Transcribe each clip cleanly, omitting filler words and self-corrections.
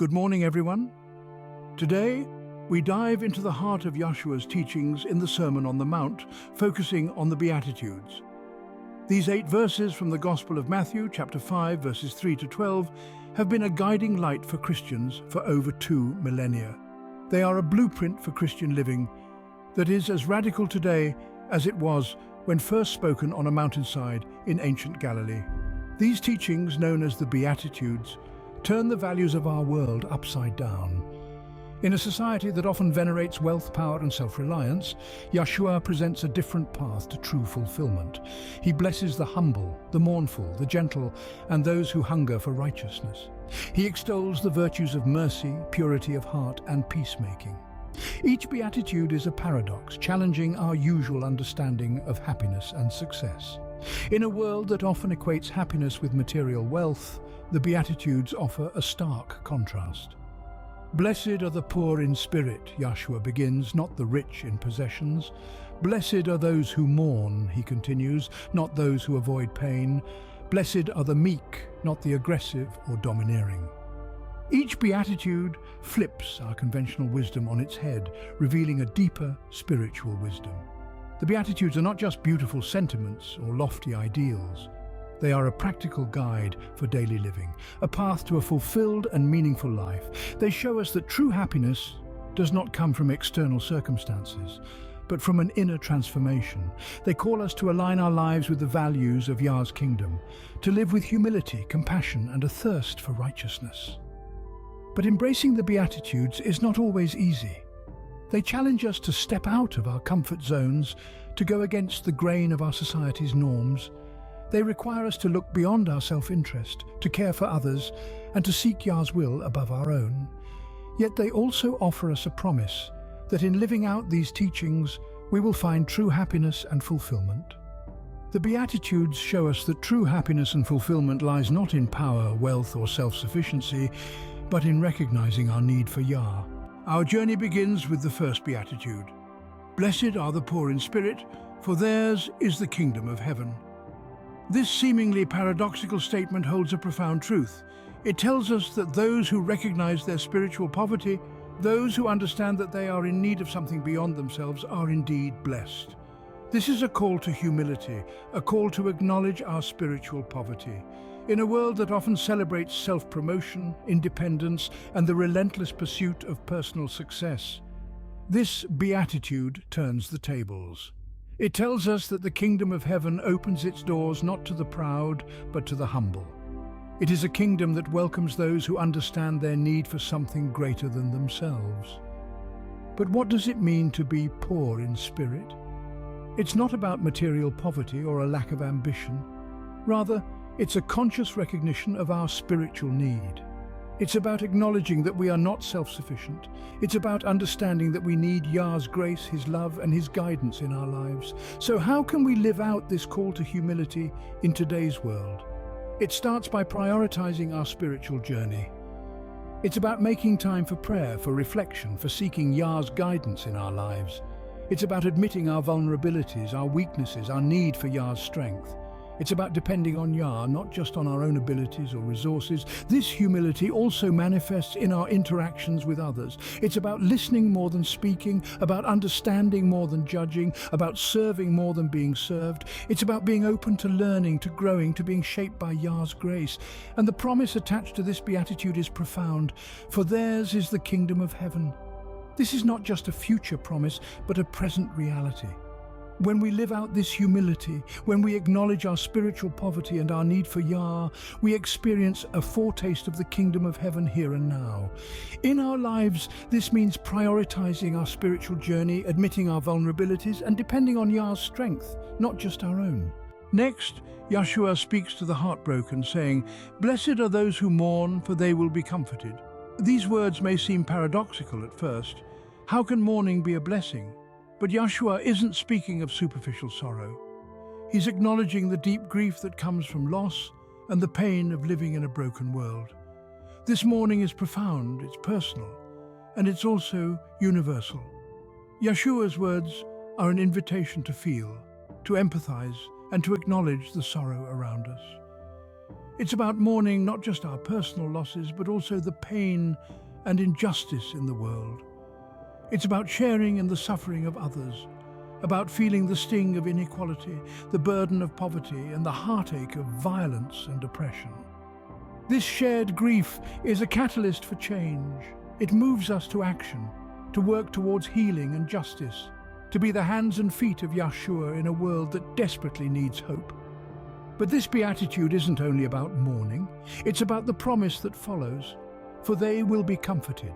Good morning, everyone. Today, we dive into the heart of Yeshua's teachings in the Sermon on the Mount, focusing on the Beatitudes. These 8 verses from the Gospel of Matthew, chapter 5, verses 3 to 12, have been a guiding light for Christians for over 2 millennia. They are a blueprint for Christian living that is as radical today as it was when first spoken on a mountainside in ancient Galilee. These teachings, known as the Beatitudes, turn the values of our world upside down. In a society that often venerates wealth, power, and self-reliance, Yeshua presents a different path to true fulfillment. He blesses the humble, the mournful, the gentle, and those who hunger for righteousness. He extols the virtues of mercy, purity of heart, and peacemaking. Each beatitude is a paradox, challenging our usual understanding of happiness and success. In a world that often equates happiness with material wealth, the Beatitudes offer a stark contrast. Blessed are the poor in spirit, Yeshua begins, not the rich in possessions. Blessed are those who mourn, he continues, not those who avoid pain. Blessed are the meek, not the aggressive or domineering. Each beatitude flips our conventional wisdom on its head, revealing a deeper spiritual wisdom. The Beatitudes are not just beautiful sentiments or lofty ideals. They are a practical guide for daily living, a path to a fulfilled and meaningful life. They show us that true happiness does not come from external circumstances, but from an inner transformation. They call us to align our lives with the values of Yah's kingdom, to live with humility, compassion, and a thirst for righteousness. But embracing the Beatitudes is not always easy. They challenge us to step out of our comfort zones, to go against the grain of our society's norms. They require us to look beyond our self-interest, to care for others, and to seek Yah's will above our own. Yet they also offer us a promise that in living out these teachings, we will find true happiness and fulfillment. The Beatitudes show us that true happiness and fulfillment lies not in power, wealth, or self-sufficiency, but in recognizing our need for Yah. Our journey begins with the first Beatitude. Blessed are the poor in spirit, for theirs is the kingdom of heaven. This seemingly paradoxical statement holds a profound truth. It tells us that those who recognize their spiritual poverty, those who understand that they are in need of something beyond themselves, are indeed blessed. This is a call to humility, a call to acknowledge our spiritual poverty. In a world that often celebrates self-promotion, independence, and the relentless pursuit of personal success, this beatitude turns the tables. It tells us that the kingdom of heaven opens its doors not to the proud, but to the humble. It is a kingdom that welcomes those who understand their need for something greater than themselves. But what does it mean to be poor in spirit? It's not about material poverty or a lack of ambition. Rather, it's a conscious recognition of our spiritual need. It's about acknowledging that we are not self-sufficient. It's about understanding that we need Yah's grace, His love, and His guidance in our lives. So how can we live out this call to humility in today's world? It starts by prioritizing our spiritual journey. It's about making time for prayer, for reflection, for seeking Yah's guidance in our lives. It's about admitting our vulnerabilities, our weaknesses, our need for Yah's strength. It's about depending on Yah, not just on our own abilities or resources. This humility also manifests in our interactions with others. It's about listening more than speaking, about understanding more than judging, about serving more than being served. It's about being open to learning, to growing, to being shaped by Yah's grace. And the promise attached to this beatitude is profound, for theirs is the kingdom of heaven. This is not just a future promise, but a present reality. When we live out this humility, when we acknowledge our spiritual poverty and our need for Yah, we experience a foretaste of the kingdom of heaven here and now. In our lives, this means prioritizing our spiritual journey, admitting our vulnerabilities, and depending on Yah's strength, not just our own. Next, Yeshua speaks to the heartbroken, saying, "Blessed are those who mourn, for they will be comforted." These words may seem paradoxical at first. How can mourning be a blessing? But Yeshua isn't speaking of superficial sorrow. He's acknowledging the deep grief that comes from loss and the pain of living in a broken world. This mourning is profound, it's personal, and it's also universal. Yeshua's words are an invitation to feel, to empathize, and to acknowledge the sorrow around us. It's about mourning not just our personal losses, but also the pain and injustice in the world. It's about sharing in the suffering of others, about feeling the sting of inequality, the burden of poverty, and the heartache of violence and oppression. This shared grief is a catalyst for change. It moves us to action, to work towards healing and justice, to be the hands and feet of Yeshua in a world that desperately needs hope. But this beatitude isn't only about mourning, it's about the promise that follows, for they will be comforted.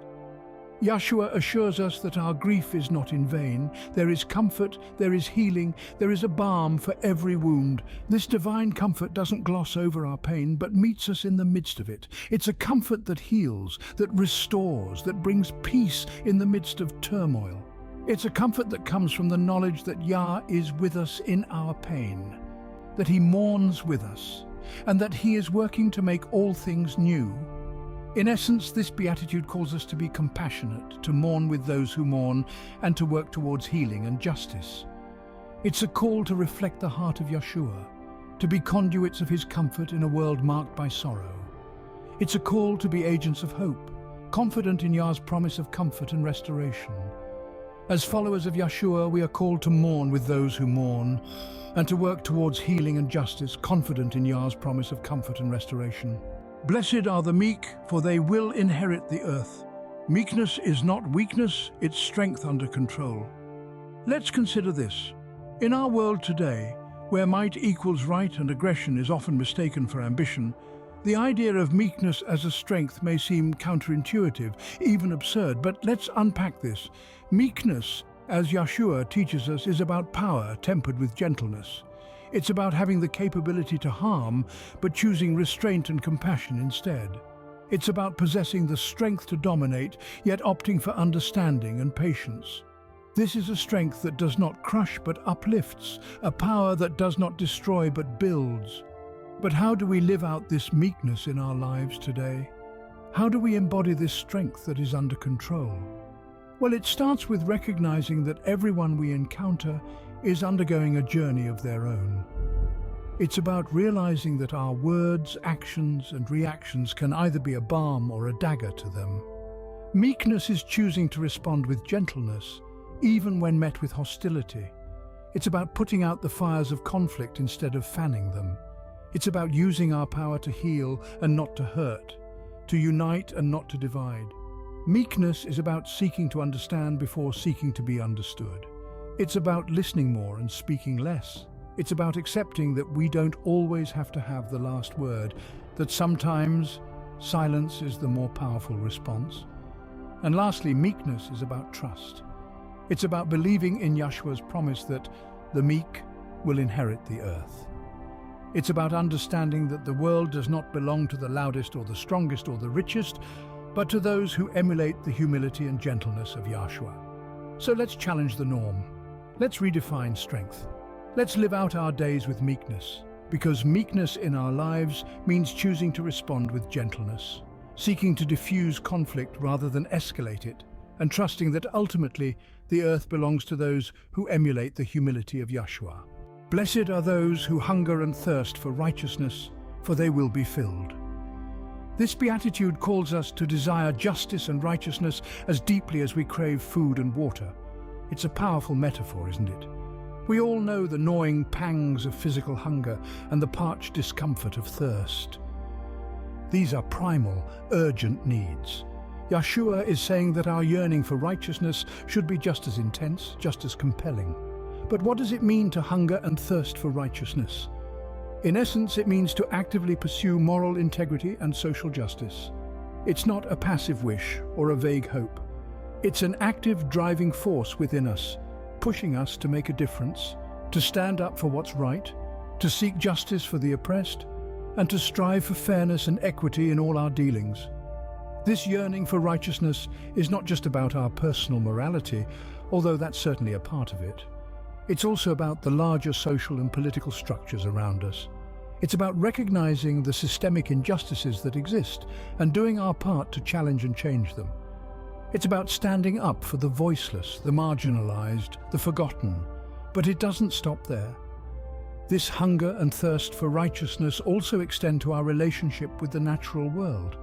Yeshua assures us that our grief is not in vain. There is comfort, there is healing, there is a balm for every wound. This divine comfort doesn't gloss over our pain, but meets us in the midst of it. It's a comfort that heals, that restores, that brings peace in the midst of turmoil. It's a comfort that comes from the knowledge that Yah is with us in our pain, that He mourns with us, and that He is working to make all things new. In essence, this beatitude calls us to be compassionate, to mourn with those who mourn, and to work towards healing and justice. It's a call to reflect the heart of Yeshua, to be conduits of His comfort in a world marked by sorrow. It's a call to be agents of hope, confident in Yah's promise of comfort and restoration. As followers of Yeshua, we are called to mourn with those who mourn, and to work towards healing and justice, confident in Yah's promise of comfort and restoration. Blessed are the meek, for they will inherit the earth. Meekness is not weakness, it's strength under control. Let's consider this. In our world today, where might equals right and aggression is often mistaken for ambition, the idea of meekness as a strength may seem counterintuitive, even absurd, but let's unpack this. Meekness, as Yeshua teaches us, is about power tempered with gentleness. It's about having the capability to harm, but choosing restraint and compassion instead. It's about possessing the strength to dominate, yet opting for understanding and patience. This is a strength that does not crush but uplifts, a power that does not destroy but builds. But how do we live out this meekness in our lives today? How do we embody this strength that is under control? Well, it starts with recognizing that everyone we encounter is undergoing a journey of their own. It's about realizing that our words, actions, and reactions can either be a balm or a dagger to them. Meekness is choosing to respond with gentleness, even when met with hostility. It's about putting out the fires of conflict instead of fanning them. It's about using our power to heal and not to hurt, to unite and not to divide. Meekness is about seeking to understand before seeking to be understood. It's about listening more and speaking less. It's about accepting that we don't always have to have the last word, that sometimes silence is the more powerful response. And lastly, meekness is about trust. It's about believing in Yeshua's promise that the meek will inherit the earth. It's about understanding that the world does not belong to the loudest or the strongest or the richest, but to those who emulate the humility and gentleness of Yeshua. So let's challenge the norm. Let's redefine strength. Let's live out our days with meekness, because meekness in our lives means choosing to respond with gentleness, seeking to diffuse conflict rather than escalate it, and trusting that ultimately the earth belongs to those who emulate the humility of Yeshua. Blessed are those who hunger and thirst for righteousness, for they will be filled. This beatitude calls us to desire justice and righteousness as deeply as we crave food and water. It's a powerful metaphor, isn't it? We all know the gnawing pangs of physical hunger and the parched discomfort of thirst. These are primal, urgent needs. Yeshua is saying that our yearning for righteousness should be just as intense, just as compelling. But what does it mean to hunger and thirst for righteousness? In essence, it means to actively pursue moral integrity and social justice. It's not a passive wish or a vague hope. It's an active driving force within us, pushing us to make a difference, to stand up for what's right, to seek justice for the oppressed, and to strive for fairness and equity in all our dealings. This yearning for righteousness is not just about our personal morality, although that's certainly a part of it. It's also about the larger social and political structures around us. It's about recognizing the systemic injustices that exist and doing our part to challenge and change them. It's about standing up for the voiceless, the marginalized, the forgotten. But it doesn't stop there. This hunger and thirst for righteousness also extend to our relationship with the natural world.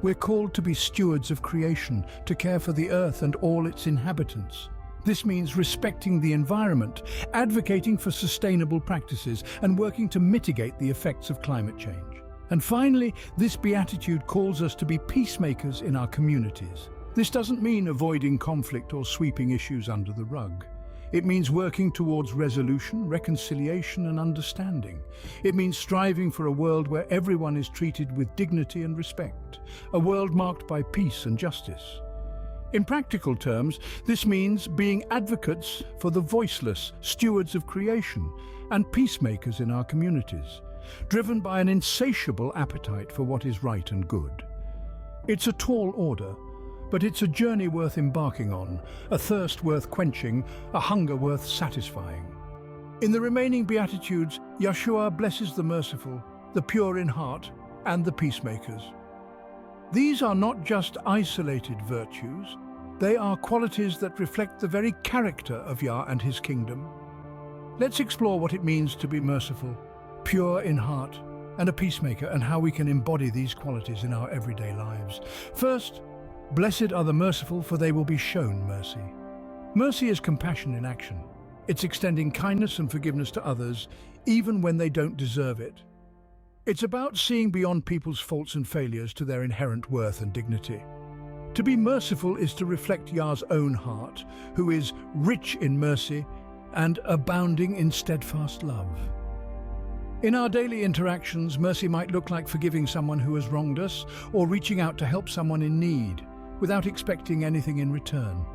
We're called to be stewards of creation, to care for the earth and all its inhabitants. This means respecting the environment, advocating for sustainable practices, and working to mitigate the effects of climate change. And finally, this beatitude calls us to be peacemakers in our communities. This doesn't mean avoiding conflict or sweeping issues under the rug. It means working towards resolution, reconciliation, and understanding. It means striving for a world where everyone is treated with dignity and respect, a world marked by peace and justice. In practical terms, this means being advocates for the voiceless, stewards of creation, and peacemakers in our communities, driven by an insatiable appetite for what is right and good. It's a tall order, but it's a journey worth embarking on, a thirst worth quenching, a hunger worth satisfying. In the remaining Beatitudes, Yeshua blesses the merciful, the pure in heart, and the peacemakers. These are not just isolated virtues, they are qualities that reflect the very character of Yah and his kingdom. Let's explore what it means to be merciful, pure in heart, and a peacemaker, and how we can embody these qualities in our everyday lives. First, blessed are the merciful, for they will be shown mercy. Mercy is compassion in action. It's extending kindness and forgiveness to others, even when they don't deserve it. It's about seeing beyond people's faults and failures to their inherent worth and dignity. To be merciful is to reflect Yah's own heart, who is rich in mercy and abounding in steadfast love. In our daily interactions, mercy might look like forgiving someone who has wronged us, or reaching out to help someone in need, without expecting anything in return.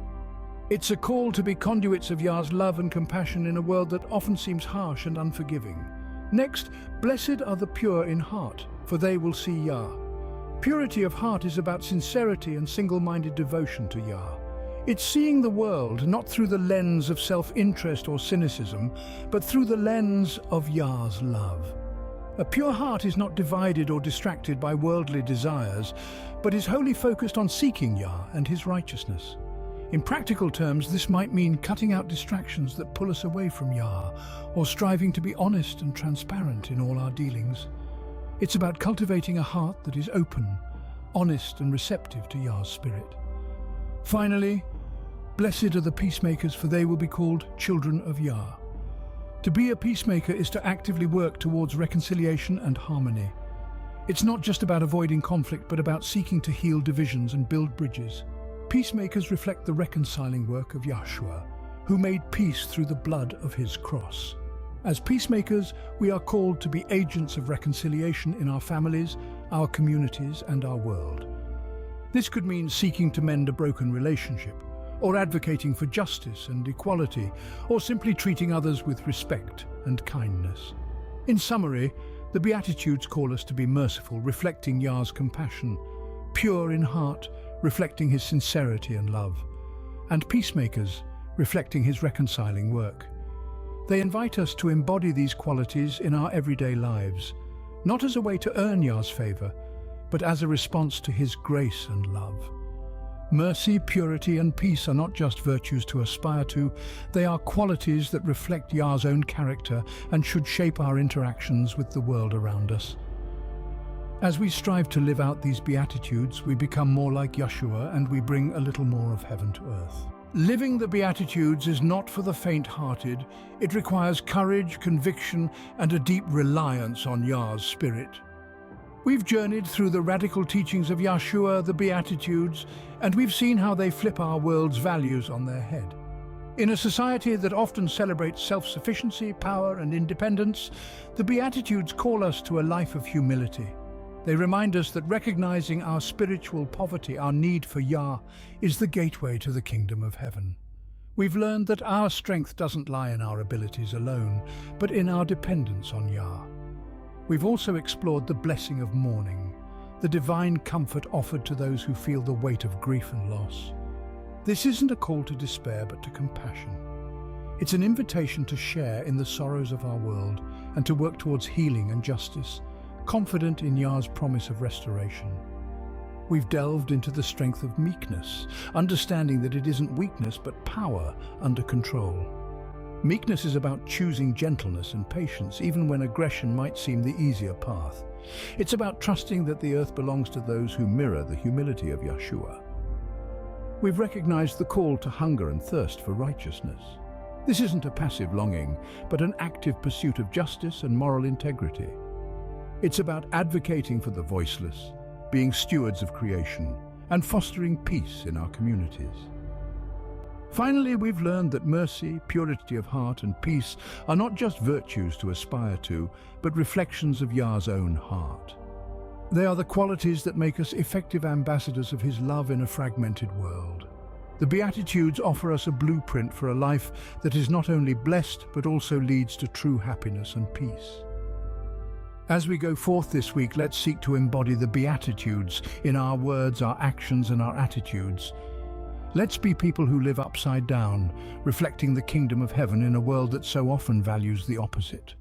It's a call to be conduits of Yah's love and compassion in a world that often seems harsh and unforgiving. Next, blessed are the pure in heart, for they will see Yah. Purity of heart is about sincerity and single-minded devotion to Yah. It's seeing the world not through the lens of self-interest or cynicism, but through the lens of Yah's love. A pure heart is not divided or distracted by worldly desires, but is wholly focused on seeking Yah and his righteousness. In practical terms, this might mean cutting out distractions that pull us away from Yah, or striving to be honest and transparent in all our dealings. It's about cultivating a heart that is open, honest and receptive to Yah's spirit. Finally, blessed are the peacemakers, for they will be called children of Yah. To be a peacemaker is to actively work towards reconciliation and harmony. It's not just about avoiding conflict, but about seeking to heal divisions and build bridges. Peacemakers reflect the reconciling work of Yahshua, who made peace through the blood of his cross. As peacemakers, we are called to be agents of reconciliation in our families, our communities, and our world. This could mean seeking to mend a broken relationship, or advocating for justice and equality, or simply treating others with respect and kindness. In summary, the Beatitudes call us to be merciful, reflecting Yah's compassion, pure in heart, reflecting his sincerity and love, and peacemakers, reflecting his reconciling work. They invite us to embody these qualities in our everyday lives, not as a way to earn Yah's favor, but as a response to his grace and love. Mercy, purity, and peace are not just virtues to aspire to, they are qualities that reflect Yah's own character and should shape our interactions with the world around us. As we strive to live out these Beatitudes, we become more like Yeshua, and we bring a little more of heaven to earth. Living the Beatitudes is not for the faint-hearted. It requires courage, conviction, and a deep reliance on Yah's Spirit. We've journeyed through the radical teachings of Yeshua, the Beatitudes, and we've seen how they flip our world's values on their head. In a society that often celebrates self-sufficiency, power, and independence, the Beatitudes call us to a life of humility. They remind us that recognizing our spiritual poverty, our need for Yah, is the gateway to the kingdom of heaven. We've learned that our strength doesn't lie in our abilities alone, but in our dependence on Yah. We've also explored the blessing of mourning, the divine comfort offered to those who feel the weight of grief and loss. This isn't a call to despair, but to compassion. It's an invitation to share in the sorrows of our world and to work towards healing and justice, confident in Yah's promise of restoration. We've delved into the strength of meekness, understanding that it isn't weakness but power under control. Meekness is about choosing gentleness and patience, even when aggression might seem the easier path. It's about trusting that the earth belongs to those who mirror the humility of Yeshua. We've recognized the call to hunger and thirst for righteousness. This isn't a passive longing, but an active pursuit of justice and moral integrity. It's about advocating for the voiceless, being stewards of creation, and fostering peace in our communities. Finally, we've learned that mercy, purity of heart, and peace are not just virtues to aspire to, but reflections of Yah's own heart. They are the qualities that make us effective ambassadors of His love in a fragmented world. The Beatitudes offer us a blueprint for a life that is not only blessed, but also leads to true happiness and peace. As we go forth this week, let's seek to embody the Beatitudes in our words, our actions, and our attitudes. Let's be people who live upside down, reflecting the kingdom of heaven in a world that so often values the opposite.